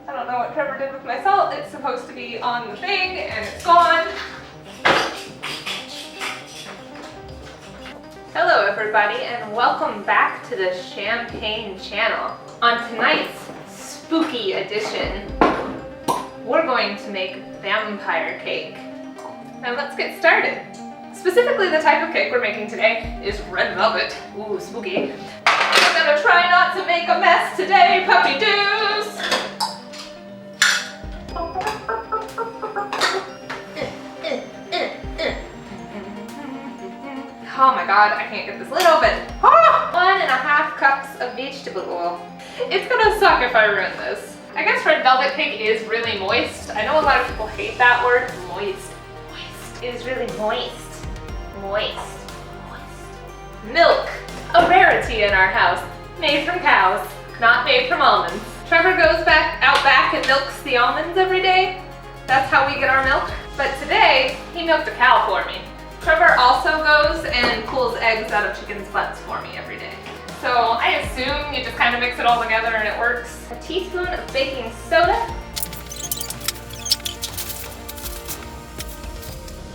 I don't know what Trevor did with my salt. It's supposed to be on the thing and it's gone. Hello everybody and welcome back to the Shampayne channel. On tonight's spooky edition, we're going to make vampire cake. Now let's get started. Specifically the type of cake we're making today is red velvet. Ooh, spooky. We're gonna try not to make a mess today, puppy doos! Oh my god, I can't get this lid open. Oh! 1.5 cups of vegetable oil. It's gonna suck if I ruin this. I guess red velvet cake is really moist. I know a lot of people hate that word, moist. Moist. It is really moist. Moist. Moist. Milk. A rarity in our house. Made from cows, not made from almonds. Trevor goes out back and milks the almonds every day. That's how we get our milk. But today, he milked a cow for me. Trevor also goes and pulls eggs out of chickens' butts for me every day. So I assume you just kind of mix it all together and it works. A teaspoon of baking soda.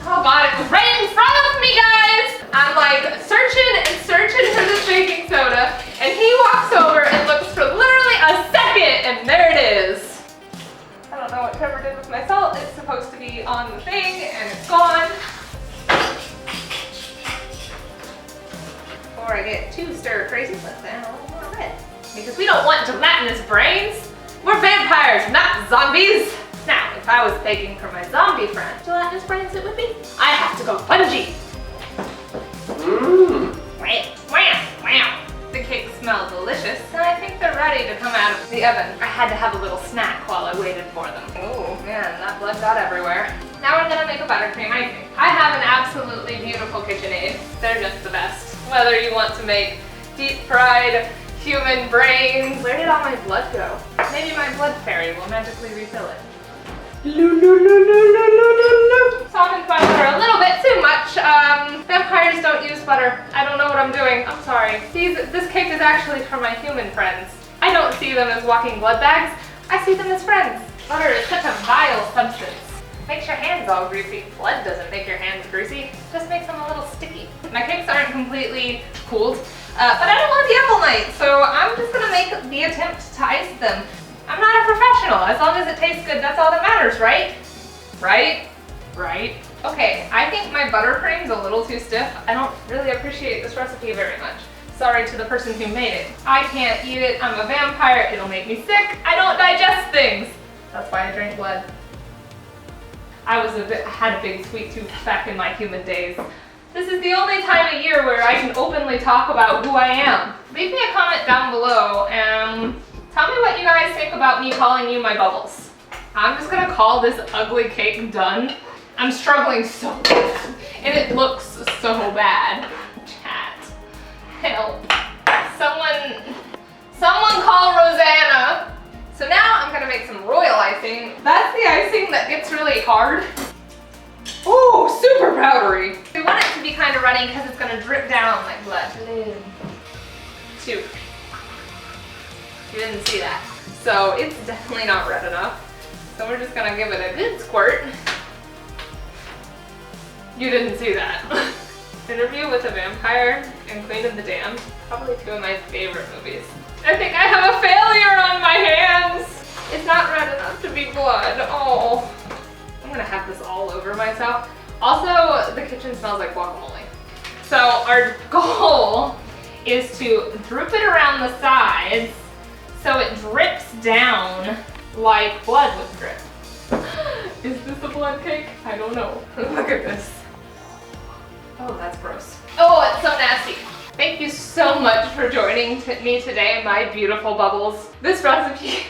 Oh god, it was right in front of me, guys! I'm like searching and searching for this baking soda, and he walks over and looks for literally a second, and there it is. I don't know what Trevor did with my salt. It's supposed to be on the thing and it's gone. Before I get too stir crazy, let's add a little more red. Because we don't want gelatinous brains. We're vampires, not zombies. Now, if I was baking for my zombie friend, gelatinous brains it would be. I have to go bungee. Wow. The cakes smell delicious, and I think they're ready to come out of the oven. I had to have a little snack while I waited for them. Oh man, that blood got everywhere. Now we're gonna make a buttercream icing. I have an absolutely beautiful KitchenAid. They're just the best. Whether you want to make deep fried human brains. Where did all my blood go? Maybe my blood fairy will magically refill it. Softened my butter a little bit too much. Vampires don't use butter. I don't know what I'm doing. I'm sorry. This cake is actually for my human friends. I don't see them as walking blood bags. I see them as friends. Butter is such a vile substance. Makes your hands all greasy. Blood doesn't make your hands greasy. Just makes them a little sticky. My cakes aren't completely cooled, but I don't want the apple night, so I'm just gonna make the attempt to ice them. I'm not a professional. As long as it tastes good, that's all that matters, right? Right? Right? Okay, I think my buttercream's a little too stiff. I don't really appreciate this recipe very much. Sorry to the person who made it. I can't eat it. I'm a vampire. It'll make me sick. I don't digest things. That's why I drink blood. I had a big sweet tooth back in my human days. This is the only time of year where I can openly talk about who I am. Leave me a comment down below and tell me what you guys think about me calling you my bubbles. I'm just gonna call this ugly cake done. I'm struggling so bad, and it looks so bad. Chat, help. Someone call Rosanna. So now I'm gonna make some royal icing. That's the icing that gets really hard. Oh, super powdery. We want it to be kind of runny because it's gonna drip down like blood. 2. You didn't see that. So it's definitely not red enough. So we're just gonna give it a good squirt. You didn't see that. Interview with a Vampire and Queen of the Damned. Probably 2 of my favorite movies. I think I have a failure on my hands. It's not red enough to be blood. Oh, I'm gonna have this all over myself. Also, the kitchen smells like guacamole. So our goal is to droop it around the sides so it drips down like blood would drip. Is this a blood cake? I don't know. Look at this. Oh, that's gross. Oh, it's so nasty. Thank you so much for joining me today, my beautiful bubbles. This recipe,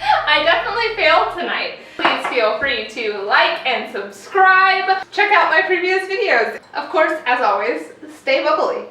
I definitely failed tonight. Please feel free to like and subscribe. Check out my previous videos. Of course, as always, stay bubbly.